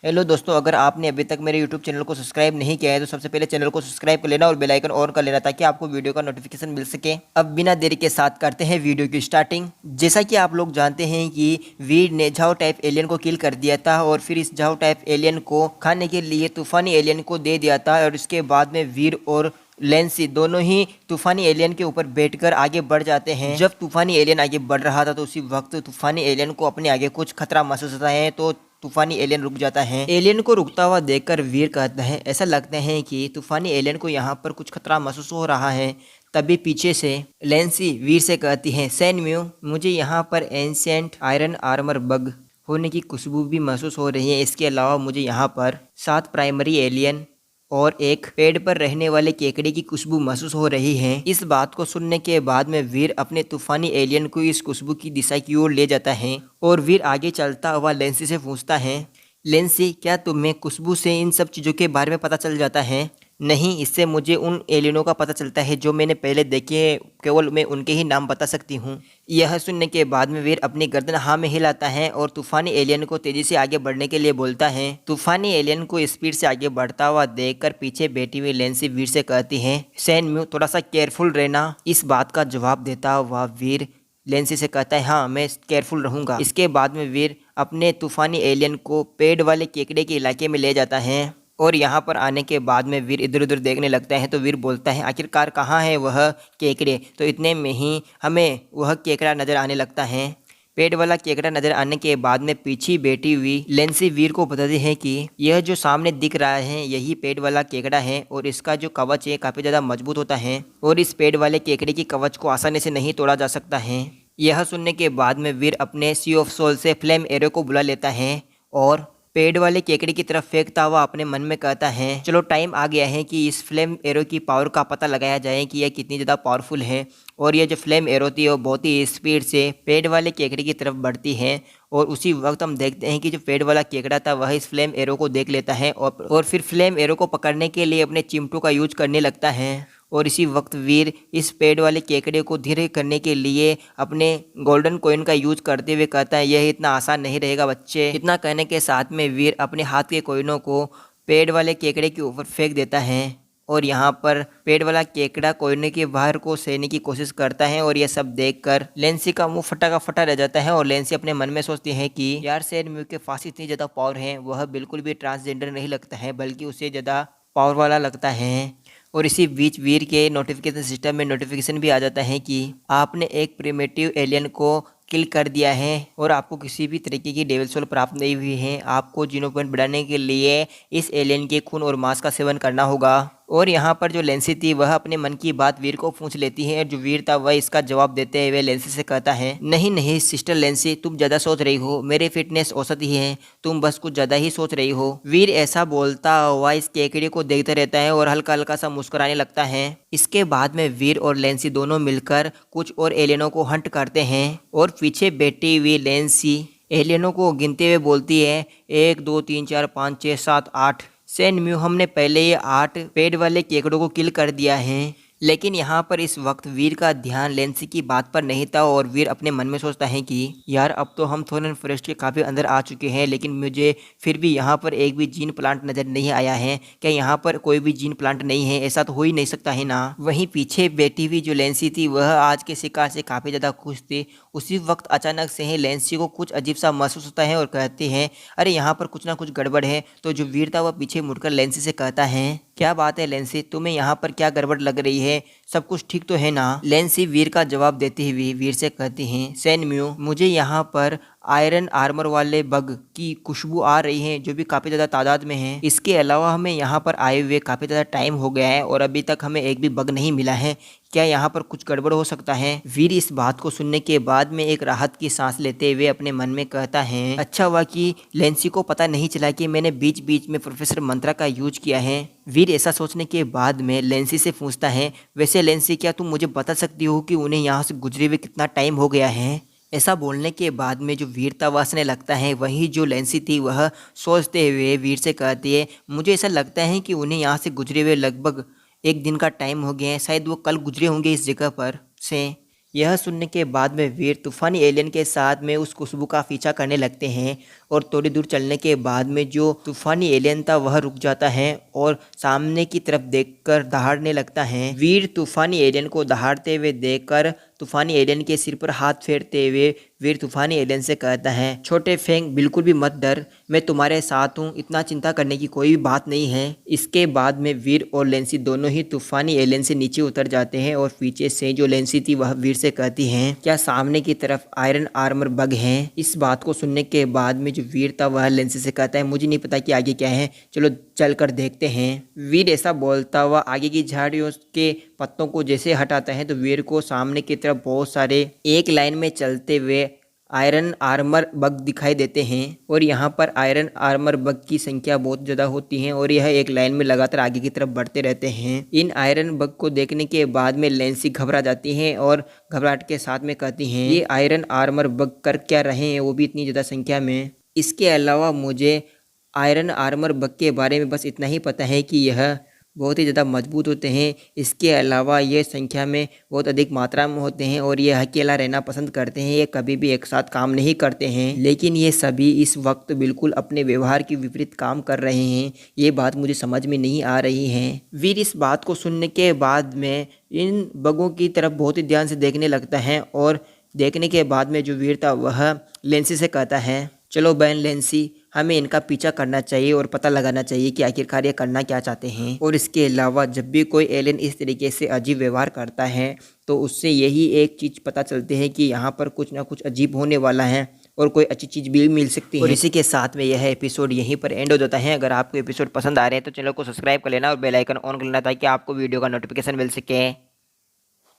Hello दोस्तों, अगर आपने अभी तक मेरे यूट्यूब चैनल को सब्सक्राइब नहीं किया है तो सबसे पहले चैनल को सब्सक्राइब कर लेना और बेल आइकन ऑन कर लेना ताकि आपको वीडियो का नोटिफिकेशन मिल सके। अब बिना देरी के साथ करते हैं वीडियो की स्टार्टिंग। जैसा कि आप लोग जानते हैं कि वीर ने झाओ टाइप एलियन को किल कर दिया था और फिर इस झाओ टाइप एलियन को खाने के लिए तूफानी एलियन को दे दिया था और इसके बाद में वीर और लेंसी दोनों ही तूफानी एलियन के ऊपर बैठकर आगे बढ़ जाते हैं। जब तूफानी एलियन आगे बढ़ रहा था तो उसी वक्त तूफानी एलियन को अपने आगे कुछ खतरा महसूस होता है तो तूफानी एलियन रुक जाता है। एलियन को रुकता हुआ देखकर वीर कहता है, ऐसा लगता है कि तूफानी एलियन को यहाँ पर कुछ खतरा महसूस हो रहा है। तभी पीछे से लेंसी वीर से कहती है, सैनम्यू, मुझे यहाँ पर एंशिएंट आयरन आर्मर बग होने की खुशबू भी महसूस हो रही है। इसके अलावा मुझे यहाँ पर 7 प्राइमरी एलियन और एक पेड़ पर रहने वाले केकड़े की खुशबू महसूस हो रही है। इस बात को सुनने के बाद में वीर अपने तूफानी एलियन को इस खुशबू की दिशा की ओर ले जाता है और वीर आगे चलता हुआ लेंसी से पूछता है, लेंसी, क्या तुम्हें खुशबू से इन सब चीज़ों के बारे में पता चल जाता है? नहीं, इससे मुझे उन एलियनों का पता चलता है जो मैंने पहले देखे हैं, केवल मैं उनके ही नाम बता सकती हूँ। यह सुनने के बाद में वीर अपनी गर्दन हाँ में हिलाता है और तूफानी एलियन को तेजी से आगे बढ़ने के लिए बोलता है। तूफानी एलियन को स्पीड से आगे बढ़ता हुआ देखकर पीछे बैठी हुई लेंसी वीर से कहती है, सैनम्यू, थोड़ा सा केयरफुल रहना। इस बात का जवाब देता हुआ वीर लेंसी से कहता है, हाँ, मैं केयरफुल रहूंगा। इसके बाद में वीर अपने तूफानी एलियन को पेड़ वाले केकड़े के इलाके में ले जाता है और यहाँ पर आने के बाद में वीर इधर उधर देखने लगता है तो वीर बोलता है, आखिरकार कहाँ है वह केकड़े? तो इतने में ही हमें वह केकड़ा नज़र आने लगता है। पेड़ वाला केकड़ा नज़र आने के बाद में पीछे बैठी हुई लेंसी वीर को बताती है कि यह जो सामने दिख रहा है यही पेड़ वाला केकड़ा है और इसका जो कवच है काफ़ी ज़्यादा मजबूत होता है और इस पेड़ वाले केकड़े की कवच को आसानी से नहीं तोड़ा जा सकता है। यह सुनने के बाद में वीर अपने सी ऑफ सोल से फ्लेम एरो को बुला लेता है और पेड़ वाले केकड़े की तरफ फेंकता हुआ अपने मन में कहता है, चलो टाइम आ गया है कि इस फ्लेम एरो की पावर का पता लगाया जाए कि यह कितनी ज़्यादा पावरफुल है। और यह जो फ्लेम एरो थी वो बहुत ही स्पीड से पेड़ वाले केकड़े की तरफ बढ़ती है और उसी वक्त हम देखते हैं कि जो पेड़ वाला केकड़ा था वह इस फ्लेम एरो को देख लेता है और फिर फ्लेम एरो को पकड़ने के लिए अपने चिमटों का यूज करने लगता है। और इसी वक्त वीर इस पेड़ वाले केकड़े को धीरे करने के लिए अपने गोल्डन कॉइन का यूज करते हुए कहता है, यह इतना आसान नहीं रहेगा बच्चे। इतना कहने के साथ में वीर अपने हाथ के कॉइनों को पेड़ वाले केकड़े के ऊपर फेंक देता है और यहाँ पर पेड़ वाला केकड़ा कोयने के बाहर को सहने की कोशिश करता है और यह सब देखकर लेंसी का मुंह फटा का फटा रह जाता है और लेंसी अपने मन में सोचती है कि यार, सैनम्यू के पास इतनी ज़्यादा पावर है, वह बिल्कुल भी ट्रांसजेंडर नहीं लगता है बल्कि उसे ज़्यादा पावर वाला लगता है। और इसी बीच वीर के नोटिफिकेशन सिस्टम में नोटिफिकेशन भी आ जाता है कि आपने एक प्रिमेटिव एलियन को किल कर दिया है और आपको किसी भी तरीके की डेविल सोल प्राप्त नहीं हुई है। आपको जीनो पॉइंट बढ़ाने के लिए इस एलियन के खून और मांस का सेवन करना होगा। और यहाँ पर जो लेंसी थी वह अपने मन की बात वीर को पूछ लेती है और जो वीर था वह इसका जवाब देते हुए लेंसी से कहता है, नहीं नहीं सिस्टर लेंसी, तुम ज़्यादा सोच रही हो, मेरे फिटनेस औसत ही है, तुम बस कुछ ज़्यादा ही सोच रही हो। वीर ऐसा बोलता हुआ इस केकड़े को देखता रहता है और हल्का हल्का सा मुस्कुराने लगता है। इसके बाद में वीर और लेंसी दोनों मिलकर कुछ और एलियनों को हंट करते हैं और पीछे बैठी हुई लेंसी एलियनों को गिनते हुए बोलती है, 1 2 3 4 5 6 7 8। सैनम्यू, हमने पहले ये 8 पेड़ वाले केकड़ों को किल कर दिया है। लेकिन यहाँ पर इस वक्त वीर का ध्यान लेंसी की बात पर नहीं था और वीर अपने मन में सोचता है कि यार, अब तो हम थोरन फॉरेस्ट के काफ़ी अंदर आ चुके हैं लेकिन मुझे फिर भी यहाँ पर एक भी जीन प्लांट नज़र नहीं आया है। क्या यहाँ पर कोई भी जीन प्लांट नहीं है? ऐसा तो हो ही नहीं सकता है ना। वहीं पीछे बैठी हुई जो लेंसी थी वह आज के शिकार से काफ़ी ज़्यादा खुश थी। उसी वक्त अचानक से ही लेंसी को कुछ अजीब सा महसूस होता है और कहते हैं, अरे यहाँ पर कुछ ना कुछ गड़बड़ है। तो जो वीर था वह पीछे मुड़कर लेंसी से कहता है, क्या बात है लेंसी, तुम्हें यहाँ पर क्या गड़बड़ लग रही है? सब कुछ ठीक तो है ना? लेंसी वीर का जवाब देते हुए वीर से कहती हैं, सैनम्यू, मुझे यहाँ पर आयरन आर्मर वाले बग की खुशबू आ रही है जो भी काफ़ी ज़्यादा तादाद में है। इसके अलावा हमें यहाँ पर आए हुए काफ़ी ज़्यादा टाइम हो गया है और अभी तक हमें एक भी बग नहीं मिला है। क्या यहाँ पर कुछ गड़बड़ हो सकता है? वीर इस बात को सुनने के बाद में एक राहत की सांस लेते हुए अपने मन में कहता है, अच्छा हुआ कि लेंसी को पता नहीं चला कि मैंने बीच बीच में प्रोफेसर मंत्रा का यूज किया है। वीर ऐसा सोचने के बाद में लेंसी से पूछता है, वैसे लेंसी, क्या तुम मुझे बता सकती हो कि उन्हें यहाँ से गुजरे हुए कितना टाइम हो गया है? ऐसा बोलने के बाद में जो वीर था वह हंसने लगता है। वहीं जो लेंसी थी वह सोचते हुए वीर से कहती है, मुझे ऐसा लगता है कि उन्हें यहाँ से गुजरे हुए लगभग 1 दिन का टाइम हो गया है। शायद वो कल गुजरे होंगे इस जगह पर से। यह सुनने के बाद में वीर तूफानी एलियन के साथ में उस खुशबू का पीछा करने लगते हैं और थोड़ी दूर चलने के बाद में जो तूफानी एलियन था वह रुक जाता है और सामने की तरफ देखकर दहाड़ने लगता है। वीर तूफानी एलियन को दहाड़ते हुए देखकर तूफानी एलियन के सिर पर हाथ फेरते हुए वीर तूफानी एलियन से कहता है, छोटे फेंग बिल्कुल भी मत डर, मैं तुम्हारे साथ हूँ, इतना चिंता करने की कोई भी बात नहीं है। इसके बाद में वीर और लेंसी दोनों ही तूफानी एलियन से नीचे उतर जाते हैं और पीछे से जो लेंसी थी वह वीर से कहती है, क्या सामने की तरफ आयरन आर्मर बग हैं? इस बात को सुनने के बाद में जो वीर था वह लेंसी से कहता है, मुझे नहीं पता कि आगे क्या है, चलो चल कर देखते हैं। वीर ऐसा बोलता हुआ आगे की झाड़ियों के पत्तों को जैसे हटाता है तो वीर को सामने की तरफ बहुत सारे एक लाइन में चलते हुए आयरन आर्मर बग दिखाई देते हैं और यहाँ पर आयरन आर्मर बग की संख्या बहुत ज़्यादा होती है और यह एक लाइन में लगातार आगे की तरफ बढ़ते रहते हैं। इन आयरन बग को देखने के बाद में लेंसी घबरा जाती हैं और घबराहट के साथ में कहती हैं, ये आयरन आर्मर बग कर क्या रहे हैं, वो भी इतनी ज़्यादा संख्या में। इसके अलावा मुझे आयरन आर्मर बग के बारे में बस इतना ही पता है कि यह बहुत ही ज़्यादा मजबूत होते हैं। इसके अलावा ये संख्या में बहुत अधिक मात्रा में होते हैं और ये अकेला रहना पसंद करते हैं, ये कभी भी एक साथ काम नहीं करते हैं। लेकिन ये सभी इस वक्त बिल्कुल अपने व्यवहार के विपरीत काम कर रहे हैं, ये बात मुझे समझ में नहीं आ रही है। वीर इस बात को सुनने के बाद में इन बगों की तरफ बहुत ही ध्यान से देखने लगता है और देखने के बाद में जो वीर था वह लेंसी से कहता है, चलो बहन लेंसी, हमें इनका पीछा करना चाहिए और पता लगाना चाहिए कि आखिरकार ये करना क्या चाहते हैं। और इसके अलावा जब भी कोई एलियन इस तरीके से अजीब व्यवहार करता है तो उससे यही एक चीज़ पता चलती है कि यहाँ पर कुछ ना कुछ अजीब होने वाला है और कोई अच्छी चीज़ भी मिल सकती है। और इसी के साथ में यह एपिसोड यहीं पर एंड हो जाता है। अगर आपको एपिसोड पसंद आ रहे हैं तो चैनल को सब्सक्राइब कर लेना और बेल आइकन ऑन कर लेना ताकि आपको वीडियो का नोटिफिकेशन मिल सके।